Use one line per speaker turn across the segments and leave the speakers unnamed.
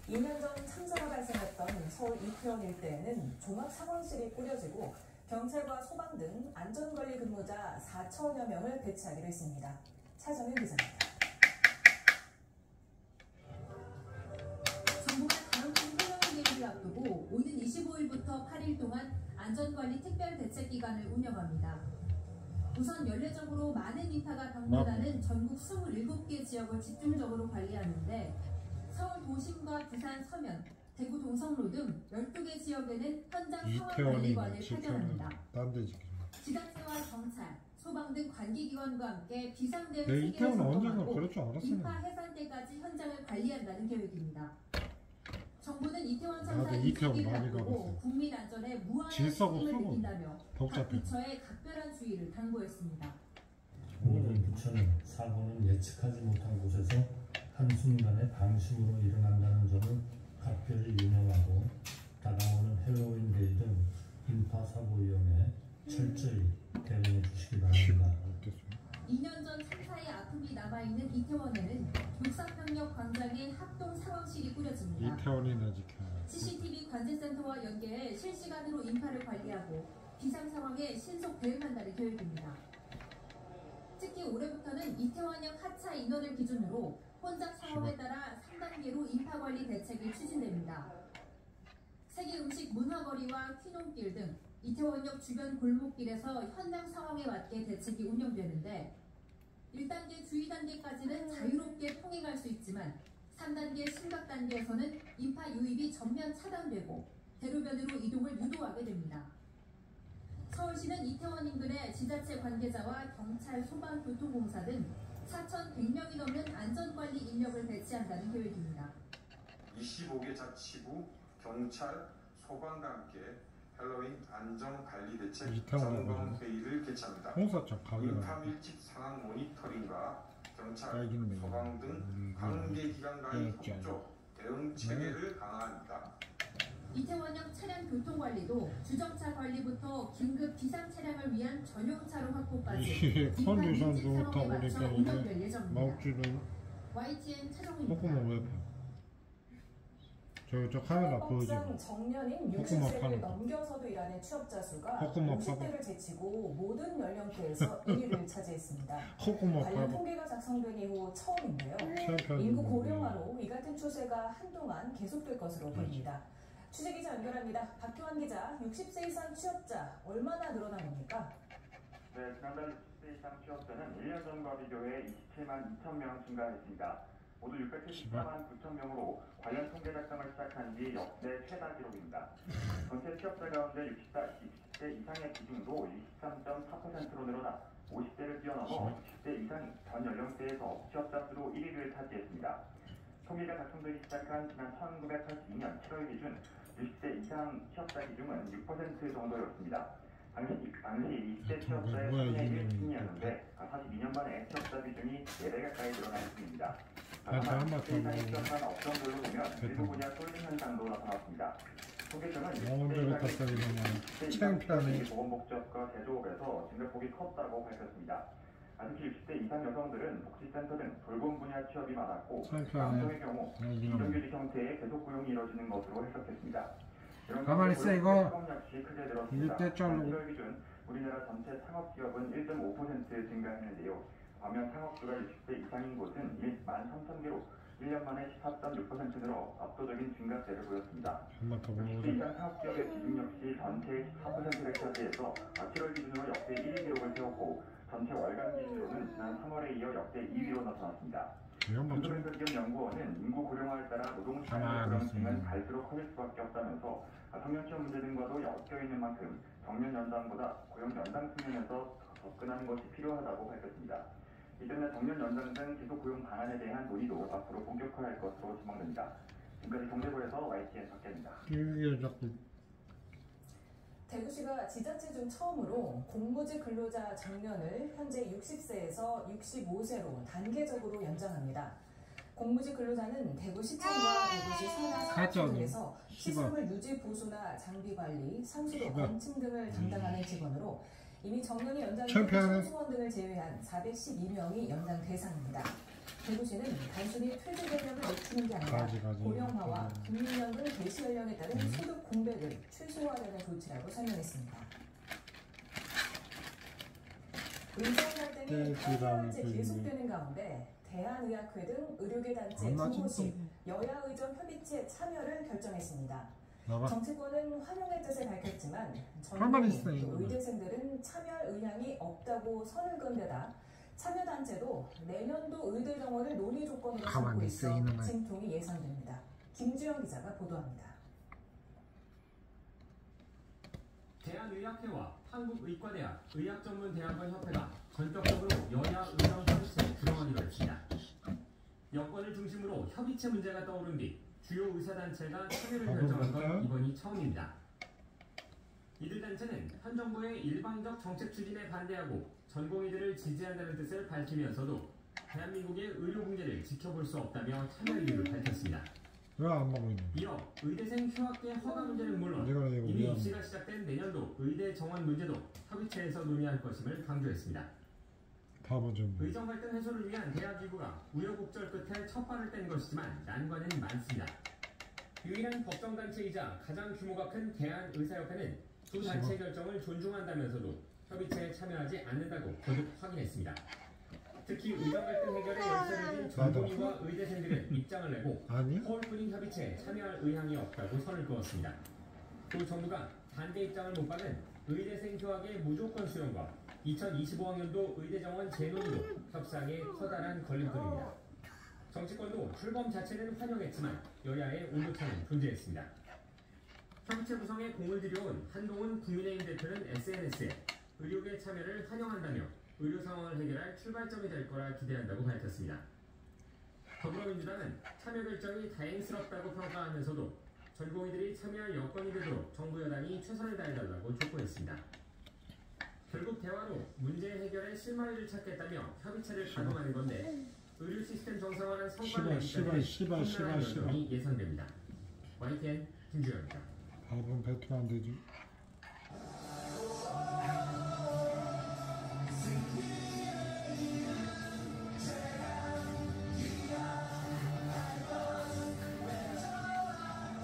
2년 전 참사가 발생했던 서울 이태원 일대에는 종합상황실이 꾸려지고 경찰과 소방 등 안전관리 근무자 4천여 명을 배치하기로 했습니다. 차정윤 기자입니다.
정부가 다음 주 해외 계획을 앞두고 오는 25일부터 8일 동안 안전관리 특별대책기간을 운영합니다. 우선 연례적으로 많은 인파가 방문하는 전국 27개 지역을 집중적으로 관리하는데 서울 도심과 부산 서면, 대구 동성로 등 12개 지역에는 현장 상황관리관을 파견합니다. 지자체와 경찰, 소방 등 관계기관과 함께 비상대응 체계를 조정하고 인파 해산 때까지 현장을 관리한다는 계획입니다. 정부는 이태원 참사 이주기를 앞두고 국민 안전에 무한한 책임을 느낀다며 각 부처에 각별한 주의를 당부했습니다.
모든 부처는 사고는 예측하지 못한 곳에서 한순간에 방심으로 일어난다는 점을 각별히 유념하고 다가오는 헬로윈 데이 등 인파사고 위험에 철저히 대응해 주시기 바랍니다.
2년 전 참사의 아픔이 남아있는 이태원에는 육사평역 광장에 합동 상황실이 꾸려집니다. CCTV 관제센터와 연계해 실시간으로 인파를 관리하고 비상 상황에 신속 대응한다는 계획입니다. 특히 올해부터는 이태원역 하차 인원을 기준으로 혼잡 상황에 따라 3단계로 인파관리 대책이 추진됩니다. 세계음식 문화거리와 휘놉길 등 이태원역 주변 골목길에서 현장 상황에 맞게 대책이 운영되는데 1단계 주의 단계까지는 자유롭게 통행할 수 있지만 3단계 심각 단계에서는 인파 유입이 전면 차단되고 대로변으로 이동을 유도하게 됩니다. 서울시는 이태원 인근에 지자체 관계자와 경찰, 소방, 교통공사 등 4,100명이 넘는 안전관리 인력을 배치한다는 계획입니다.
25개 자치구, 경찰, 소방과 함께 헬로윈 안전관리대책 점검회의를 개최합니다. 인파 밀집 상황 모니터링과 경찰, 소방 등 관계기관과의 협조, 대응 체계를 강화합니다.
이태원역 차량 교통관리도 주정차 관리부터 긴급 비상 차량을 위한 전용차로 확보까지 인파 밀집 상황에 맞춰 운영될 예정입니다. YTN 차정훈입니다.
저 카메라 보여줘.
정년인 60세를 넘겨서도 일하는 취업자 수가 50대를 제치고 모든 연령대에서 1위를 차지했습니다. 관련 통계가 작성된 이후 처음인데요. 인구 고령화로 이 같은 추세가 한동안 계속될 것으로 보입니다. 취재기자 연결합니다. 박효환 기자, 60세 이상 취업자 얼마나 늘어난 겁니까?
네, 지난달 60세 이상 취업자는 1년 전과 비교해 27만 2천 명 증가했습니다. 모두 674만 9천 명으로 관련 통계 작성을 시작한 지 역대 최다 기록입니다. 전체 취업자 가운데 60세 이상의 비중도 23.4%로 늘어나 50대를 뛰어넘어 60대 이상 전 연령대에서 취업자 수로 1위를 차지했습니다. 통계가 작성되기 시작한 지난 1982년 7월 기준 60대 이상 취업자 비중은 6% 정도였습니다. 당시 20대 취업자의 3분의 1순이었는데 42년 만에 취업자 비중이 4배 가까이 늘어난 중입니다. 다만 60대 이상의 취업한 업종별로 보면 일부 분야 쏠림 현상도 나타났습니다. 통계청은 60대 이상 보건복지업과 제조업에서 증가폭이 컸다고 밝혔습니다. 특히 60대 이상 여성들은 복지센터 등 돌봄 분야 취업이 많았고 남성의 경우 비정규직 형태의 계속 고용이 이뤄지는 것으로 해석했습니다.
가만히 있어 이거.
역시 크게 늘었습니다. 7월 기준 우리나라 전체 창업기업은 1.5% 증가했는데요. 반면 창업주가 60대 이상인 곳은 13,000개로 1년 만에 14.6% 늘어 압도적인 증가세를 보였습니다. 60대 이상 창업기업의 비중 역시 전체의 14%를 차지해서 7월 기준으로 역대 1위 기록을 세웠고 전체 월간 기준으로는 지난 3월에 이어 역대 2위로 나타났습니다. 한국연구원은 인구 고령화에 따라 노동시장의 불안정은 갈수록 커질 수밖에 없다면서 청년 취업 문제 등과도 엮여있는 만큼 정년 연장보다 고용 연장 측면에서 접근하는 것이 필요하다고 밝혔습니다. 이 때문에 정년 연장 등 지속 고용 방안에 대한 논의도 앞으로 본격화할 것으로 전망됩니다. 지금까지 경제부에서 YTN 박재입니다.
대구시가 지자체 중 처음으로 공무직 근로자 정년을 현재 60세에서 65세로 단계적으로 연장합니다. 공무직 근로자는 대구시청과 대구시 산하 등에서 시설물 유지 보수나 장비 관리, 상수도 건침 등을 담당하는 직원으로 이미 정년이 연장된 소수원 등을 제외한 412명이 연장 대상입니다. 대구시는 단순히 퇴직 연령을 늦추는 게 아니라 고령화와 국민연금 개시 연령에 따른 소득 공백을 최소화하려는 조치라고 설명했습니다. 의정 갈등이 8개월째 계속되는 가운데 대한의학회 등 의료계 단체 두 곳이 여야 의정 협의체 참여를 결정했습니다. 정치권은 환영의 뜻을 밝혔지만 전국 의대생들은 참여할 의향이 없다고 선을 그은 데다 참여단체도 내년도 의대 정원을 논의 조건으로 삼고 있어 진통이 예상됩니다. 김주영 기자가 보도합니다.
대한의학회와 한국의과대학 의학전문대학원 협회가 전격적으로 여야 의정 협의체에 구성하기로 했습니다. 여권을 중심으로 협의체 문제가 떠오른 뒤 주요 의사단체가 참여를 결정한 건 이번이 처음입니다. 이들 단체는 현 정부의 일방적 정책 추진에 반대하고 전공의들을 지지한다는 뜻을 밝히면서도 대한민국의 의료 붕괴를 지켜볼 수 없다며 참여 이유를 밝혔습니다. 이어 의대생 휴학계 허가 문제는 물론 이미 입시가 시작된 내년도 의대 정원 문제도 협의체에서 논의할 것임을 강조했습니다. 의정 갈등 해소를 위한 대학기구가 우여곡절 끝에 첫 발을 뗀 것이지만 난관은 많습니다. 유일한 법정단체이자 가장 규모가 큰 대한의사협회는 두 단체 결정을 존중한다면서도 협의체에 참여하지 않는다고 거듭 확인했습니다. 특히 의정 갈등 해결에 열쇠를 쥔 전공의와 의대생들은 입장을 내고 서울뿐인 협의체에 참여할 의향이 없다고 선을 그었습니다. 또 정부가 반대 입장을 못 받은 의대생 휴학의 무조건 수용과 2025학년도 의대 정원 재논의도 협상에 커다란 걸림돌입니다. 정치권도 출범 자체는 환영했지만 여야의 온도차는 존재했습니다. 협의체 구성에 공을 들여온 한동훈 국민의힘 대표는 SNS에 의료계 참여를 환영한다며 의료 상황을 해결할 출발점이 될 거라 기대한다고 밝혔습니다. 더불어민주당은 참여 결정이 다행스럽다고 평가하면서도 전공의들이 참여할 여건이 되도록 정부 여당이 최선을 다해달라고 촉구했습니다. 결국 대화로 문제 해결의 실마리를 찾겠다며 협의체를 가동하는 건데 의료 시스템 정상화는 성과를 내기까지 험난한 여정이 예상됩니다. YTN 김주영입니다.
밥은 뱉으면 안 되지.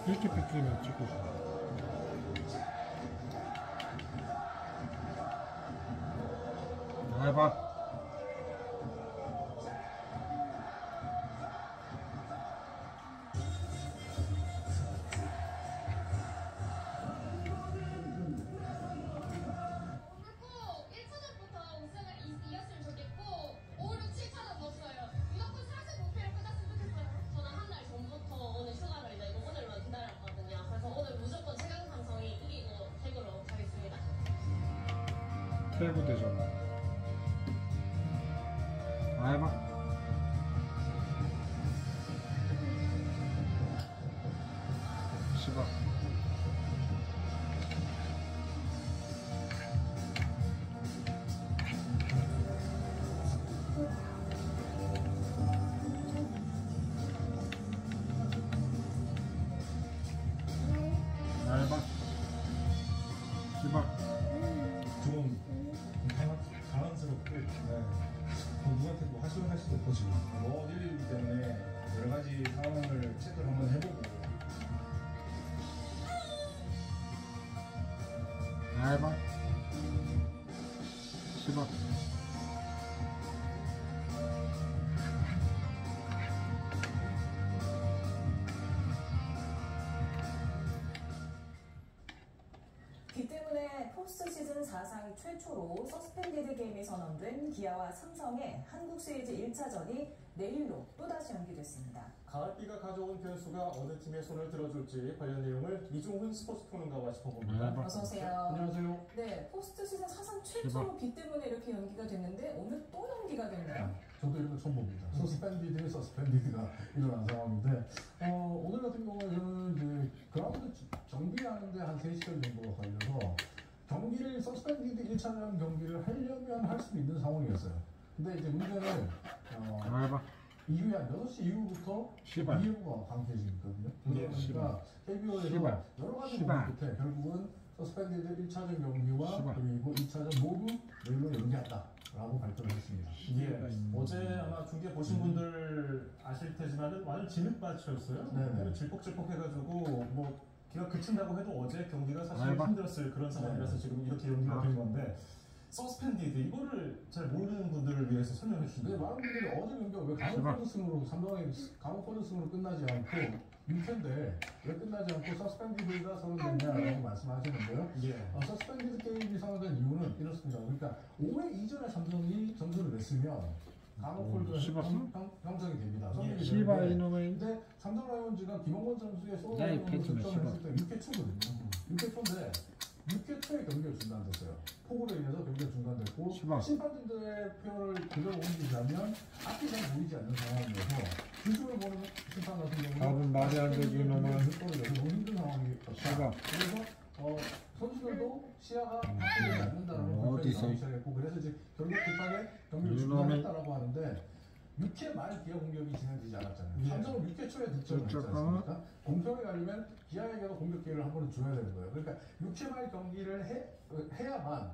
이렇게 뺏기면 찍고 싶어. 해봐. 세부 대전. 해봐. 시바. 해봐. 시바.
좀 당황스럽고 누구한테 뭐 하소연할 수도 없고 지금 먼 일이기 때문에 여러 가지 상황을 체크를 한번 해보고
해봐. 시바.
비 때문에 포스트 시즌 사상 최초로 서스펜디드 게임이 선언된 기아와 삼성의 한국 시리즈 1차전이 내일로 또다시 연기됐습니다.
가을비가 가져온 변수가 어느 팀의 손을 들어줄지 관련 내용을 이종훈 스포츠 평론가와 짚어봅니다.
어서 오세요.
안녕하세요.
네, 포스트 시즌 사상 최초로 비 때문에 이렇게 연기가 됐는데 오늘 또 연기가 됐네요.
저도 이런 거 처음 봅니다. 서스펜디드가 일어난 상황인데 오늘 같은 경우에는 이제 그라운드 정비하는데 한 3시간 정도가 걸려서 경기를 서스펜디드 1차전 경기를 하려면 할 수 있는 상황이었어요. 근데 이제 문제는 이후에 한 6시 이후부터 이후가 강퇴식이거든요. 그러니까 KBO에서 여러 가지 고민 끝에 결국은 서스펜디드 1차전 경기와
시발.
그리고 2차전 모두 내일로 연기한다라고 발표를 했습니다.
예. 어제 아마 중계 보신 분들 아실 테지만은 완전 진흙밭이었어요.
네네.
질퍽질퍽해가지고 뭐 비가 그친다고 해도 어제 경기가 사실
알바.
힘들었을 그런 상황이라서 지금 이렇게 연기가 된 건데 서스펜디드 이거를 잘 모르는 분들을 위해서 설명해
근데
주시면
많은 분들이 어제 경기가 왜 강호포드승으로 삼성의 강호포드승으로 끝나지 않고 6회인데 왜 끝나지 않고 서스펜디드가 선언됐냐라고 말씀하시는데요.
예.
서스펜디드 게임이 선언된 이유는 이렇습니다. 그러니까 5회 이전에 삼성이 점수를 냈으면 강호콜드가 형성이 됩니다.
예.
시바 이놈의
근데 삼성 라이온즈가 김원권 선수의 솔로
야, 이
홈런을
패트는
득점했을 때 6회 초거든요. 6회 초인데 6회 초에 경기가 중단됐어요. 폭우로 인해서 경기가 중단됐고
시바.
심판진들의 표를 그대로 옮기자면 앞이 잘 보이지 않는 상황이어서 주중을 보는 심판 같은 경우는
답은 말이 안 되지, 이놈은.
너무 힘든 상황이었다.
시바.
그래서 선수들도 시야가 바뀌지 않는다는 불편이 나오기 시작했고 그래서 이제 결국 급하게 경기를 중단했다라고 하는데 6회 말 기아 공격이 진행되지 않았잖아요.
예.
삼성은 6회 초에 득점을 했지 않습니까? 공평에 가려면 기아에게도 공격 기회를 한 번은 줘야 되는 거예요. 그러니까 6회 말 경기를 해야만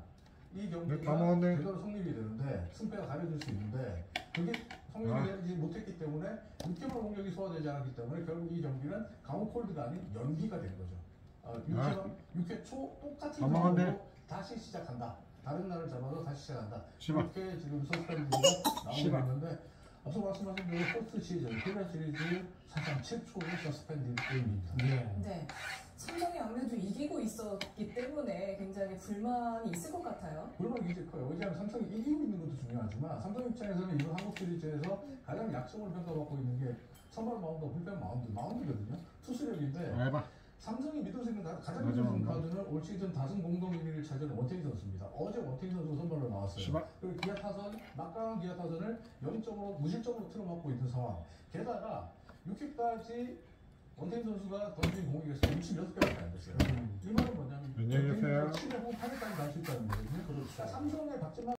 이 경기가 제대로 성립이 되는데 승패가 가려질 수 있는데 그게 성립이 되지 못했기 때문에 6회 말 공격이 소화되지 않았기 때문에 결국 이 경기는 강호콜드가 아닌 연기가 된 거죠. 6회 초 똑같은 상황으로 다시 시작한다. 다른 날을 잡아서 다시 시작한다. 이렇게 지금 서스펜디드가 나오고 있는데 앞서 말씀하신 대로 포스트 시즌, 피날 시리즈 사상 최초의 서스펜디드 게임입니다.
네. 삼성이 아무래도 이기고 있었기 때문에 굉장히 불만이 있을 것 같아요.
불만이 이제 커요. 왜냐하면 삼성이 이기고 있는 것도 중요하지만 삼성 입장에서는 이번 한국 시리즈에서 가장 약점을 평가받고 있는 게 선발 마운드와 불펜 마운드거든요. 투수력인데 삼성이 믿을 수 있는 가장 믿을 수 있는 카드는 올 시즌 다승 공동 1위를 차지한 원태인 선수입니다. 어제 원태인 선수가 선발로 나왔어요. 그리고 기아 타선, 막강한 기아 타선을 0점으로 무실점으로 틀어막고 있는 상황. 게다가 6회까지 원태인 선수가 던진 공격에서 66개밖에 안 됐어요. 이 말은 뭐냐면 7회 후 8회까지 갈 수 있다는 거거든요. 그러니까 삼성의 박진만